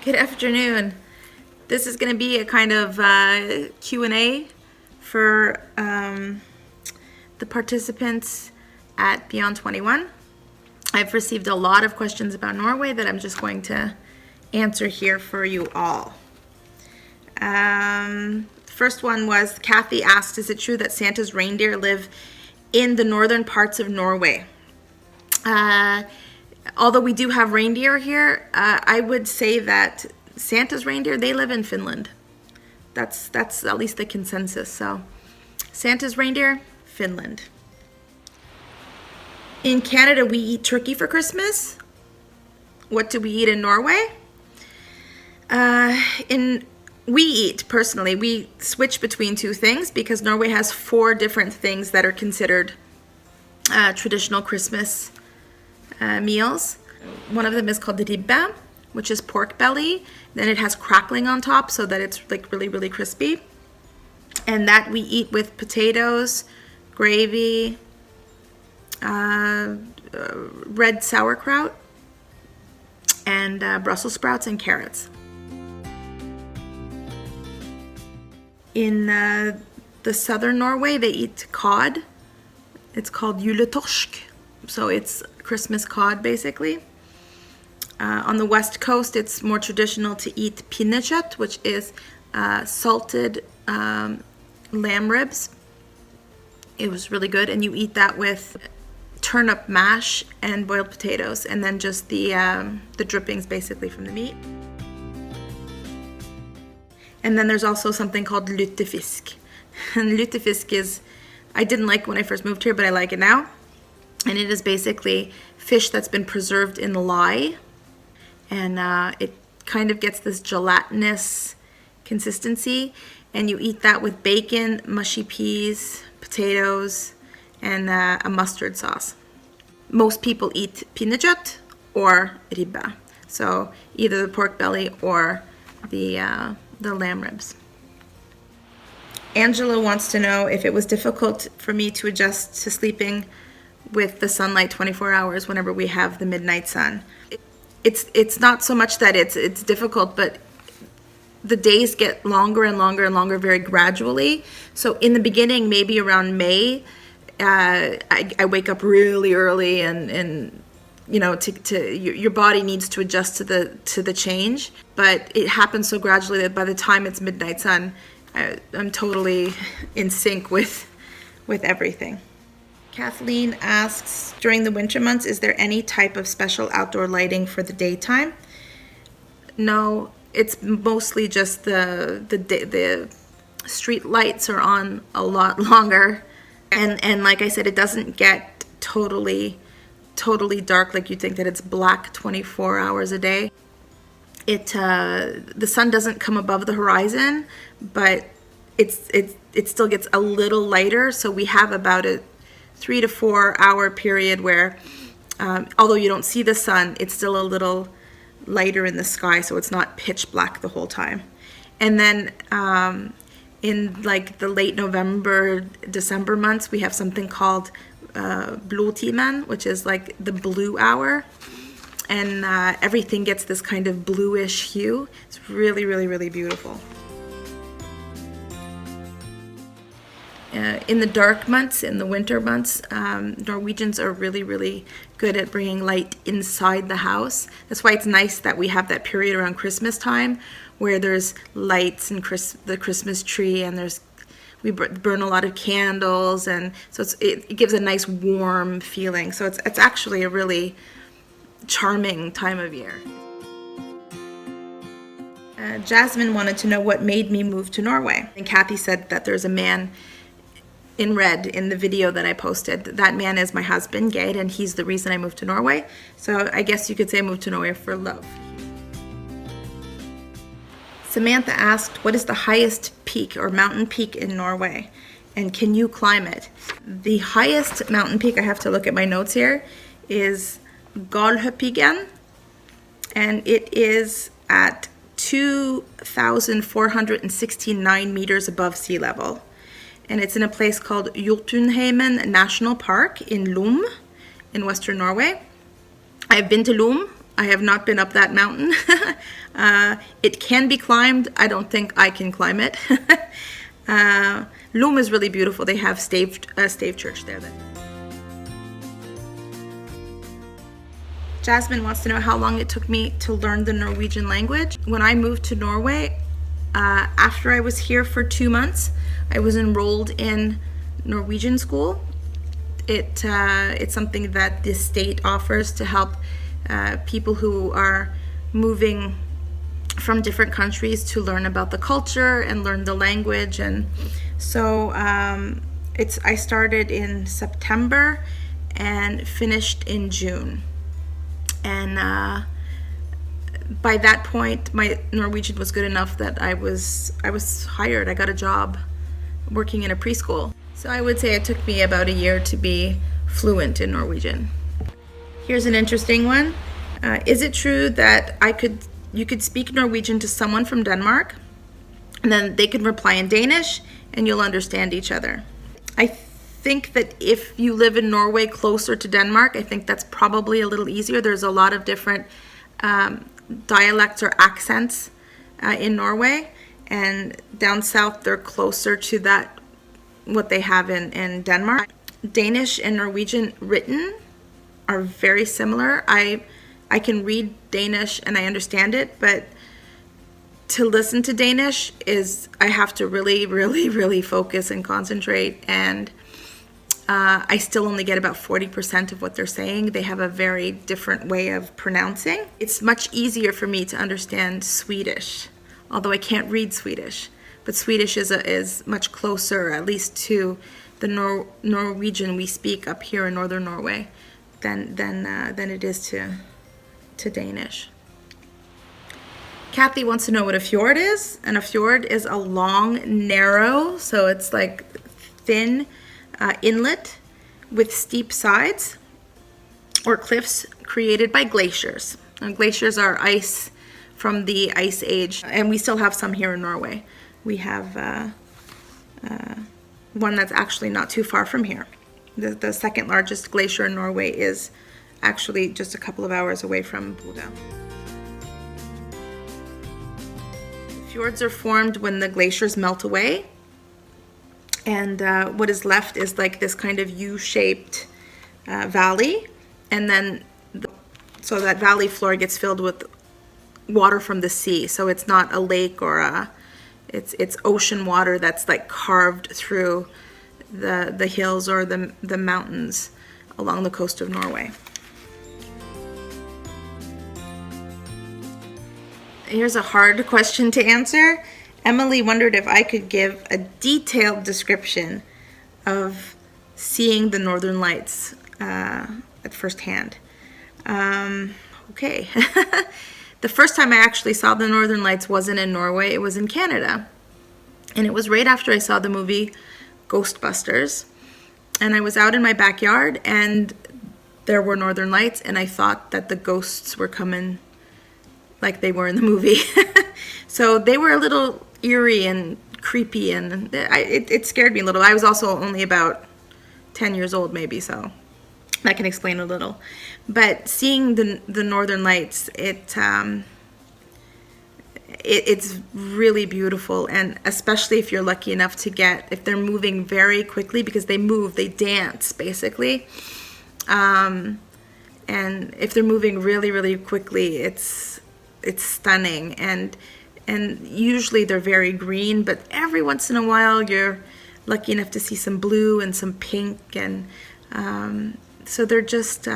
Good afternoon. This is going to be a kind of Q&A for the participants at Beyond 21. I've received a lot of questions about Norway that I'm just going to answer here for you all. First one was, Kathy asked, is it true that Santa's reindeer live in the northern parts of Norway? Although we do have reindeer here, I would say that Santa's reindeer, they live in Finland. That's at least the consensus. So Santa's reindeer, Finland. In Canada, we eat turkey for Christmas. What do we eat in Norway? We switch between two things because Norway has 4 different things that are considered traditional Christmas meals. One of them is called ribbe, which is pork belly. Then it has crackling on top so that it's like really, really crispy. And that we eat with potatoes, gravy, red sauerkraut, and Brussels sprouts and carrots. In the southern Norway, they eat cod. It's called juletorsk. So it's Christmas cod, basically. On the west coast, it's more traditional to eat pinnekjøtt, which is salted lamb ribs. It was really good, and you eat that with turnip mash and boiled potatoes, and then just the drippings, basically, from the meat. And then there's also something called lutefisk. And lutefisk is, I didn't like when I first moved here, but I like it now. And it is basically fish that's been preserved in lye. And it kind of gets this gelatinous consistency. And you eat that with bacon, mushy peas, potatoes, and a mustard sauce. Most people eat pinnekjøtt or ribbe. So either the pork belly or the lamb ribs. Angela wants to know if it was difficult for me to adjust to sleeping with the sunlight 24 hours whenever we have the midnight sun. It's not so much that it's difficult, but the days get longer and longer and longer very gradually. So in the beginning, maybe around May, I wake up really early and you know, your body needs to adjust to the change, but it happens so gradually that by the time it's midnight sun, I'm totally in sync with everything. Kathleen asks, during the winter months, is there any type of special outdoor lighting for the daytime? No, it's mostly just the street lights are on a lot longer, and like I said, it doesn't get totally dark like you think that it's black 24 hours a day. The sun doesn't come above the horizon, but it still gets a little lighter. So we have about a 3 to 4 hour period where, although you don't see the sun, it's still a little lighter in the sky, so it's not pitch black the whole time. And then in like the late November, December months, we have something called blodtimen, which is like the blue hour, and everything gets this kind of bluish hue. It's really, really, really beautiful. In the dark months, in the winter months, Norwegians are really, really good at bringing light inside the house. That's why it's nice that we have that period around Christmas time where there's lights and the Christmas tree, and we burn a lot of candles, and so it gives a nice warm feeling. So it's actually a really charming time of year. Jasmine wanted to know what made me move to Norway. And Kathy said that there's a man in red in the video that I posted. That man is my husband, Geir, and he's the reason I moved to Norway. So I guess you could say I moved to Norway for love. Samantha asked, what is the highest peak or mountain peak in Norway? And can you climb it? The highest mountain peak, I have to look at my notes here, is Galdhøpiggen. And it is at 2,469 meters above sea level. And it's in a place called Jotunheimen National Park in Lom in western Norway. I've been to Lom. I have not been up that mountain. It can be climbed. I don't think I can climb it. Lom is really beautiful. They have stave church there. Jasmine wants to know how long it took me to learn the Norwegian language. When I moved to Norway, after I was here for 2 months, I was enrolled in Norwegian school. It's something that the state offers to help people who are moving from different countries to learn about the culture and learn the language. And so I started in September and finished in June. And by that point, my Norwegian was good enough that I was hired. I got a job working in a preschool. So I would say it took me about a year to be fluent in Norwegian. Here's an interesting one. Is it true that you could speak Norwegian to someone from Denmark, and then they could reply in Danish, and you'll understand each other? I think that if you live in Norway closer to Denmark, I think that's probably a little easier. There's a lot of different dialects or accents in Norway, and down south they're closer to that, what they have in Denmark. Danish and Norwegian written are very similar. I can read Danish and I understand it, but to listen to Danish I have to really, really, really focus and concentrate, and I still only get about 40% of what they're saying. They have a very different way of pronouncing. It's much easier for me to understand Swedish, although I can't read Swedish. But Swedish is much closer, at least to the Norwegian we speak up here in northern Norway, than it is to Danish. Kathy wants to know what a fjord is, and a fjord is a long, narrow, so it's like thin inlet with steep sides or cliffs created by glaciers. And glaciers are ice from the Ice Age, and we still have some here in Norway. We have one that's actually not too far from here. The second largest glacier in Norway is actually just a couple of hours away from Bodø. Fjords are formed when the glaciers melt away, and what is left is like this kind of U-shaped valley, and then so that valley floor gets filled with water from the sea. So it's not a lake or it's ocean water that's like carved through the hills or the mountains along the coast of Norway. Here's a hard question to answer. Emily wondered if I could give a detailed description of seeing the Northern Lights at first hand. Okay. The first time I actually saw the Northern Lights wasn't in Norway, it was in Canada. And it was right after I saw the movie Ghostbusters. And I was out in my backyard and there were Northern Lights, and I thought that the ghosts were coming like they were in the movie. So they were a little eerie and creepy, and it scared me a little. I was also only about 10 years old maybe, so that can explain a little. But seeing the Northern Lights, it's really beautiful, and especially if you're lucky enough to if they're moving very quickly, because they dance basically. And if they're moving really, really quickly, it's stunning, and usually they're very green, but every once in a while you're lucky enough to see some blue and some pink, and so they're just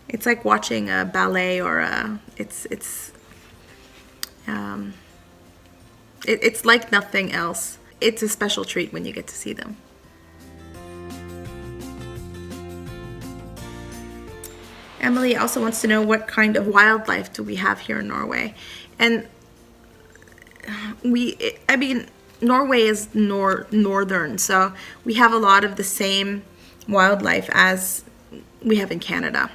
it's like watching a ballet, or it's like nothing else. It's a special treat when you get to see them. Emily also wants to know what kind of wildlife do we have here in Norway. And Norway is northern, so we have a lot of the same wildlife as we have in Canada.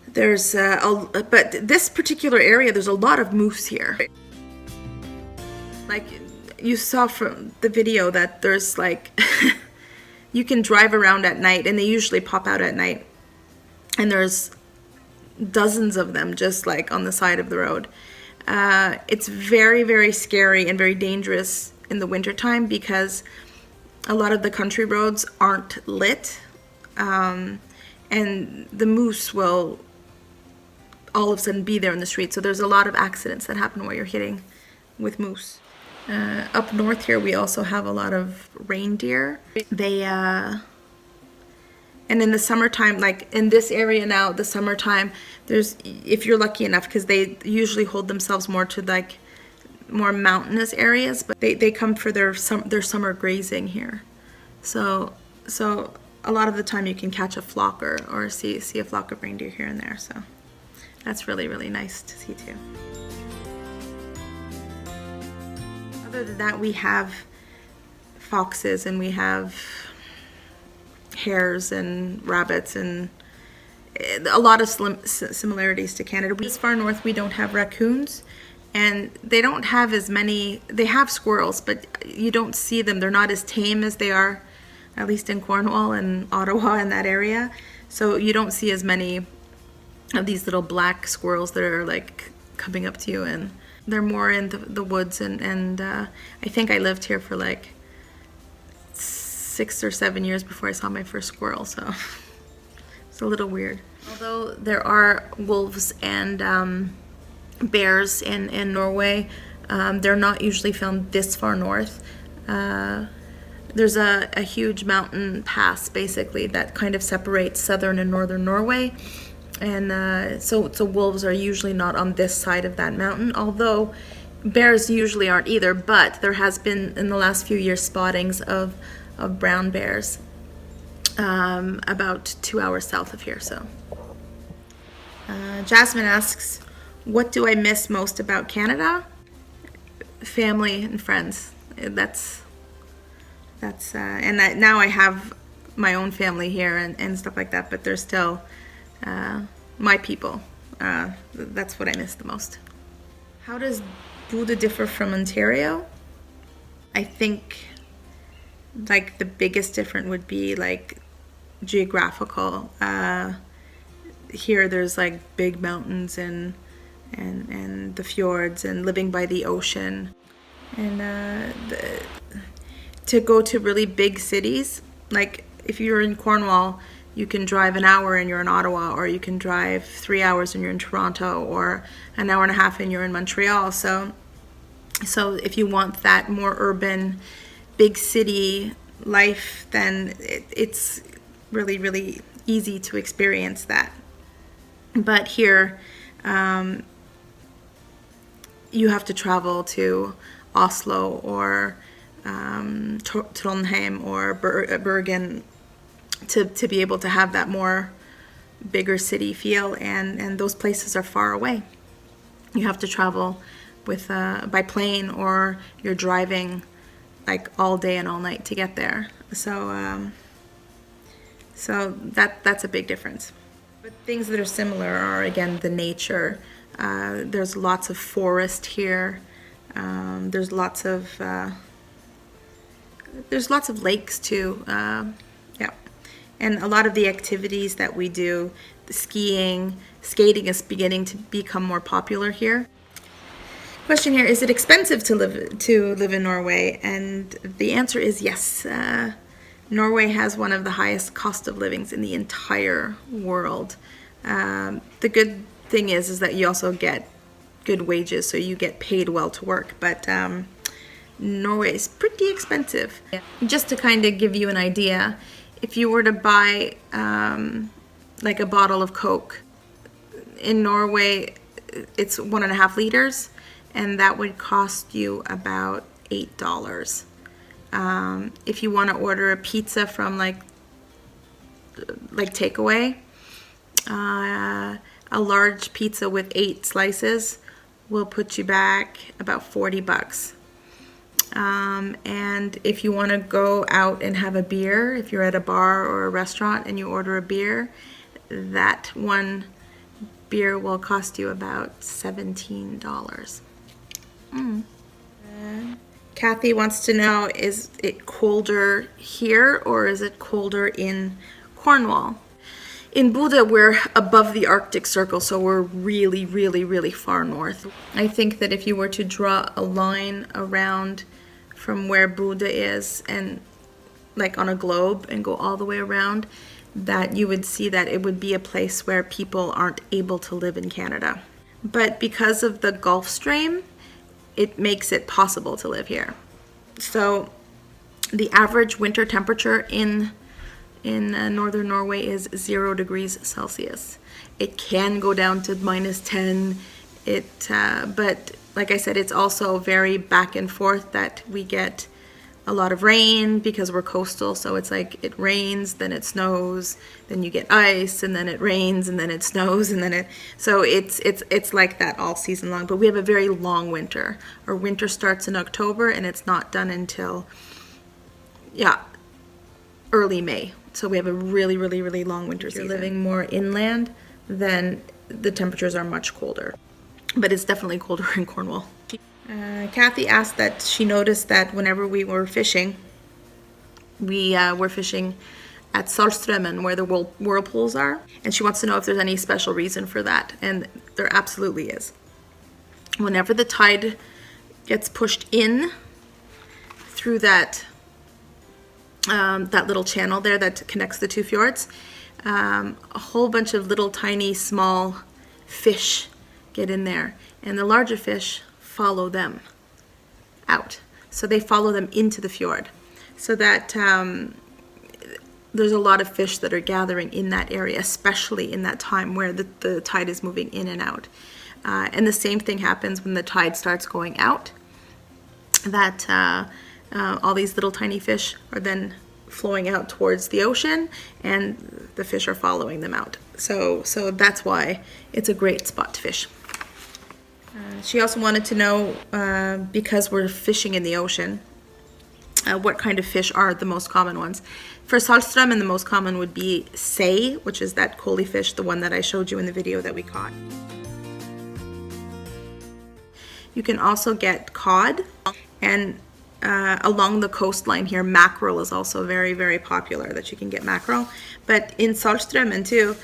There's but this particular area, there's a lot of moose here. Like you saw from the video that there's like you can drive around at night, and they usually pop out at night. And there's dozens of them just like on the side of the road. It's very, very scary and very dangerous in the wintertime because a lot of the country roads aren't lit, and the moose will all of a sudden be there in the street. So there's a lot of accidents that happen while you're hitting with moose. Up north here, we also have a lot of reindeer. And in the summertime, like in this area now, the summertime, there's, if you're lucky enough, because they usually hold themselves more to like more mountainous areas, but they come for their summer grazing here. So a lot of the time you can catch a flock or see a flock of reindeer here and there. So that's really, really nice to see too. Other than that, we have foxes and we have hares and rabbits and a lot of similarities to Canada. This far north we don't have raccoons, and they don't have as many. They have squirrels, but you don't see them. They're not as tame as they are, at least in Cornwall and Ottawa and that area. So you don't see as many of these little black squirrels that are like coming up to you, and they're more in the woods. And I think I lived here for like 6 or 7 years before I saw my first squirrel, so it's a little weird. Although there are wolves and bears in Norway, they're not usually found this far north. There's a huge mountain pass basically that kind of separates southern and northern Norway, and so wolves are usually not on this side of that mountain, although bears usually aren't either, but there has been in the last few years spottings of brown bears about 2 hours south of here. So Jasmine asks, what do I miss most about Canada? Family and friends. That's and now I have my own family here and stuff like that, but they're still my people. That's what I miss the most. How does Bodø differ from Ontario? I think like the biggest difference would be like geographical. Here there's like big mountains and the fjords and living by the ocean, and to go to really big cities, like if you're in Cornwall you can drive an hour and you're in Ottawa, or you can drive 3 hours and you're in Toronto, or an hour and a half and you're in Montreal. So if you want that more urban big city life, then it's really, really easy to experience that. But here you have to travel to Oslo or Trondheim or Bergen to be able to have that more bigger city feel, and those places are far away. You have to travel with by plane, or you're driving like all day and all night to get there. So that's a big difference. But things that are similar are, again, the nature. There's lots of forest here. There's lots of lakes too. Yeah, and a lot of the activities that we do, the skiing, skating is beginning to become more popular here. Question here: is it expensive to live in Norway? And the answer is yes. Norway has one of the highest cost of livings in the entire world. The good thing is that you also get good wages, so you get paid well to work. But Norway is pretty expensive. Yeah. Just to kind of give you an idea, if you were to buy like a bottle of Coke in Norway, it's 1.5 liters. And that would cost you about $8. If you want to order a pizza from like takeaway, a large pizza with 8 slices will put you back about $40. And if you want to go out and have a beer, if you're at a bar or a restaurant and you order a beer, that one beer will cost you about $17. Kathy wants to know, is it colder here or is it colder in Cornwall? In Bodø, we're above the Arctic Circle, so we're really, really, really far north. I think that if you were to draw a line around from where Bodø is and like on a globe and go all the way around, that you would see that it would be a place where people aren't able to live in Canada. But because of the Gulf Stream, it makes it possible to live here. So the average winter temperature in northern Norway is 0 degrees Celsius. It can go down to -10. But like I said, it's also very back and forth, that we get a lot of rain because we're coastal. So it's like it rains, then it snows, then you get ice, and then it rains, and then it snows, and then so it's like that all season long. But we have a very long winter. Our winter starts in October and it's not done until early May. So we have a really, really, really long winter season. If you're living more inland, then the temperatures are much colder. But it's definitely colder in Cornwall. Kathy asked that she noticed that whenever we were fishing, we were fishing at Saltstraumen, where the whirlpools are. And she wants to know if there's any special reason for that. And there absolutely is. Whenever the tide gets pushed in through that little channel there that connects the two fjords, a whole bunch of little tiny small fish get in there, and the larger fish follow them out. So they follow them into the fjord, so that there's a lot of fish that are gathering in that area, especially in that time where the tide is moving in and out. And the same thing happens when the tide starts going out, that all these little tiny fish are then flowing out towards the ocean, and the fish are following them out. So that's why it's a great spot to fish. She also wanted to know, because we're fishing in the ocean, what kind of fish are the most common ones. For Saltstraumen, the most common would be sei, which is that coaly fish, the one that I showed you in the video that we caught. You can also get cod, and along the coastline here, mackerel is also very, very popular, that you can get mackerel. But in Saltstraumen too,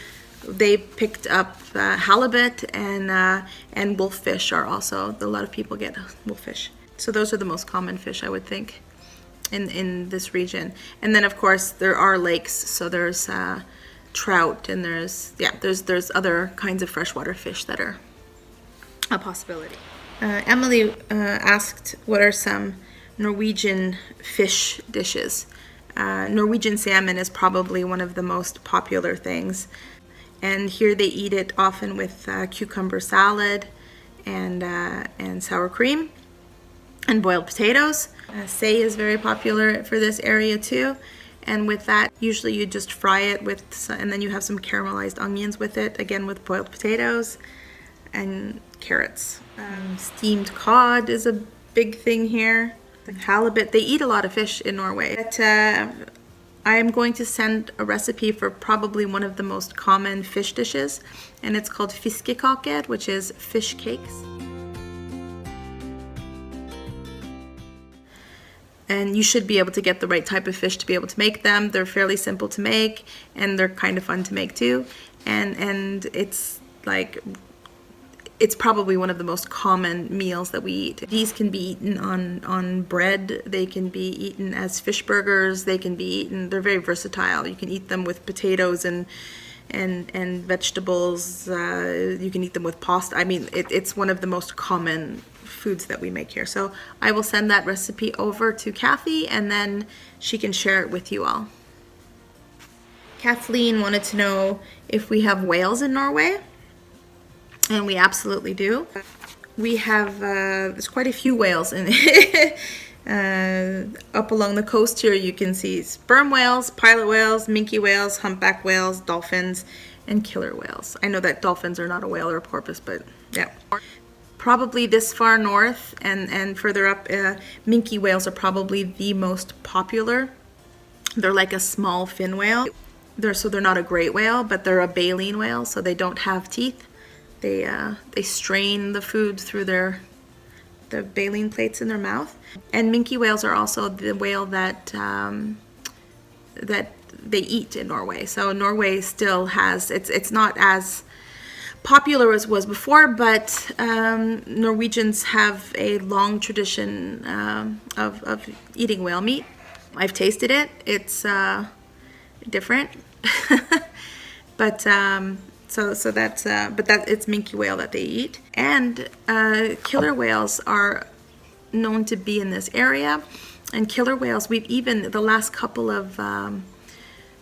they picked up halibut, and wolffish are also, a lot of people get wolffish. So those are the most common fish, I would think, in this region. And then of course there are lakes, so there's trout, and there's other kinds of freshwater fish that are a possibility. Emily asked what are some Norwegian fish dishes. Norwegian salmon is probably one of the most popular things, and here they eat it often with cucumber salad and sour cream and boiled potatoes. Sei is very popular for this area too, and with that usually you just fry it and then you have some caramelized onions with it, again with boiled potatoes and carrots. Steamed cod is a big thing here. The halibut, they eat a lot of fish in Norway. But I am going to send a recipe for probably one of the most common fish dishes, and it's called fiskekaker, which is fish cakes. And you should be able to get the right type of fish to be able to make them. They're fairly simple to make, and they're kind of fun to make too. And it's like, it's probably one of the most common meals that we eat. These can be eaten on bread. They can be eaten as fish burgers. They can be eaten, they're very versatile. You can eat them with potatoes and vegetables. You can eat them with pasta. I mean, it's one of the most common foods that we make here. So I will send that recipe over to Kathy, and then she can share it with you all. Kathleen wanted to know if we have whales in Norway. And we absolutely do. We have, there's quite a few whales in up along the coast here. You can see sperm whales, pilot whales, minke whales, humpback whales, dolphins, and killer whales. I know that dolphins are not a whale or a porpoise, but yeah. Probably this far north and further up, minke whales are probably the most popular. They're like a small fin whale. So they're not a great whale, but they're a baleen whale, so they don't have teeth. They strain the food through the baleen plates in their mouth. And minke whales are also the whale that they eat in Norway. So Norway still has, it's not as popular as was before, but Norwegians have a long tradition of eating whale meat. I've tasted it. It's different, but it's minke whale that they eat. And killer whales are known to be in this area. And killer whales, we've even, the last couple of,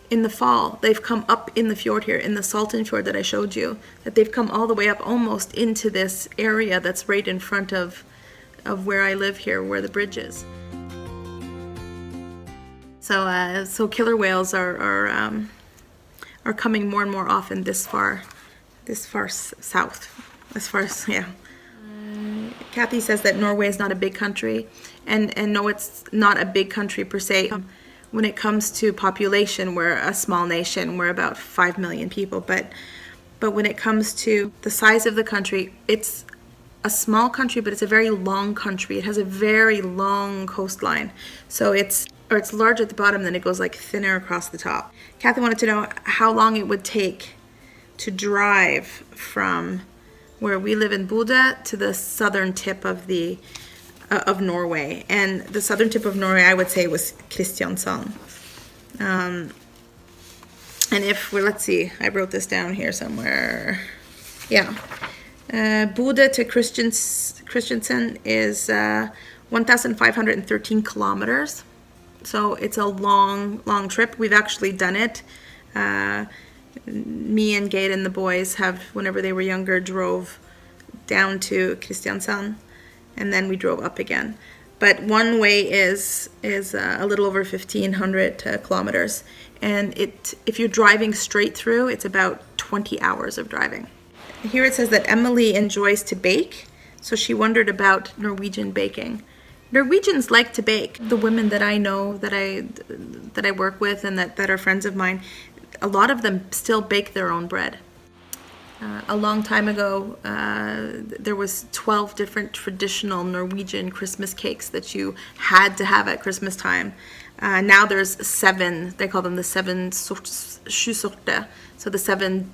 in the fall, they've come up in the fjord here, in the Salten fjord that I showed you, that they've come all the way up almost into this area that's right in front of where I live here, where the bridge is. So killer whales are coming more and more often this far south, as far as, yeah. Kathy says that Norway is not a big country, and no, it's not a big country per se. When it comes to population, we're a small nation. We're about 5 million people, but when it comes to the size of the country, it's a small country, but it's a very long country. It has a very long coastline, so it's large at the bottom, then it goes like thinner across the top. Kathy wanted to know how long it would take to drive from where we live in Bodø to the southern tip of Norway. And the southern tip of Norway, I would say, was Kristiansand. And if we're, let's see, I wrote this down here somewhere. Yeah. Bodø to Kristiansand is 1,513 kilometers. So it's a long trip. We've actually done it. Me and Geir and the boys have, whenever they were younger, drove down to Kristiansand, and then we drove up again. But one way is a little over 1,500 kilometers, and if you're driving straight through, it's about 20 hours of driving. Here it says that Emily enjoys to bake, so she wondered about Norwegian baking. Norwegians like to bake. The women that I know, that I work with, and that are friends of mine, a lot of them still bake their own bread. A long time ago, there was 12 different traditional Norwegian Christmas cakes that you had to have at Christmas time. Now there's 7. They call them the 7 sju sorter. So the 7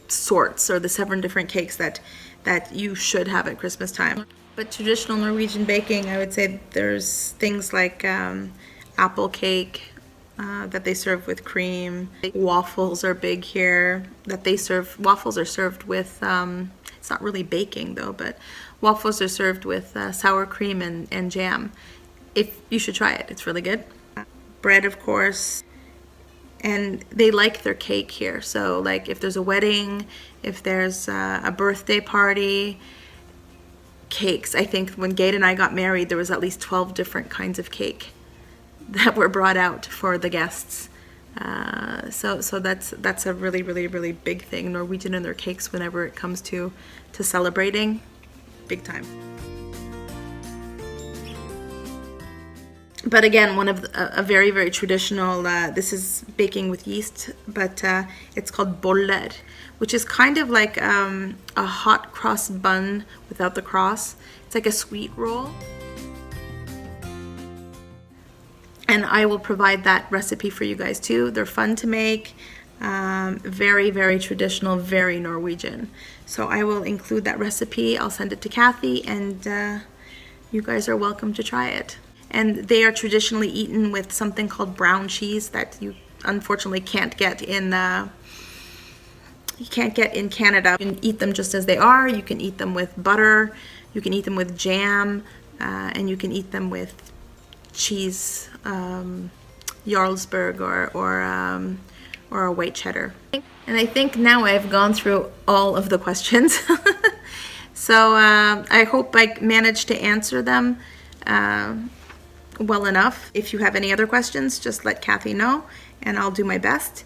sorts, or the 7 different cakes that you should have at Christmas time. But traditional Norwegian baking, I would say there's things like apple cake, that they serve with cream. Waffles are big here, that they serve. Waffles are served with, it's not really baking though, but waffles are served with sour cream and jam. You should try it, it's really good. Bread, of course, and they like their cake here. So like if there's a wedding, if there's a birthday party, cakes. I think when Geir and I got married, there was at least 12 different kinds of cake that were brought out for the guests. So that's a really big thing. Norwegian and their cakes, whenever it comes to celebrating, big time. But again, one of a very traditional, this is baking with yeast, but it's called boller, which is kind of like a hot cross bun without the cross. It's like a sweet roll. And I will provide that recipe for you guys too. They're fun to make, very traditional, very Norwegian. So I will include that recipe. I'll send it to Kathy, and you guys are welcome to try it. And they are traditionally eaten with something called brown cheese that you unfortunately can't get in Canada. You can eat them just as they are. You can eat them with butter. You can eat them with jam, and you can eat them with cheese, Jarlsberg or a white cheddar. And I think now I've gone through all of the questions. So I hope I managed to answer them well enough. If you have any other questions, just let Kathy know, and I'll do my best.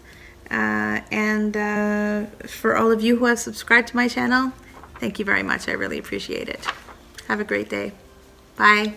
And for all of you who have subscribed to my channel, thank you very much. I really appreciate it. Have a great day. Bye.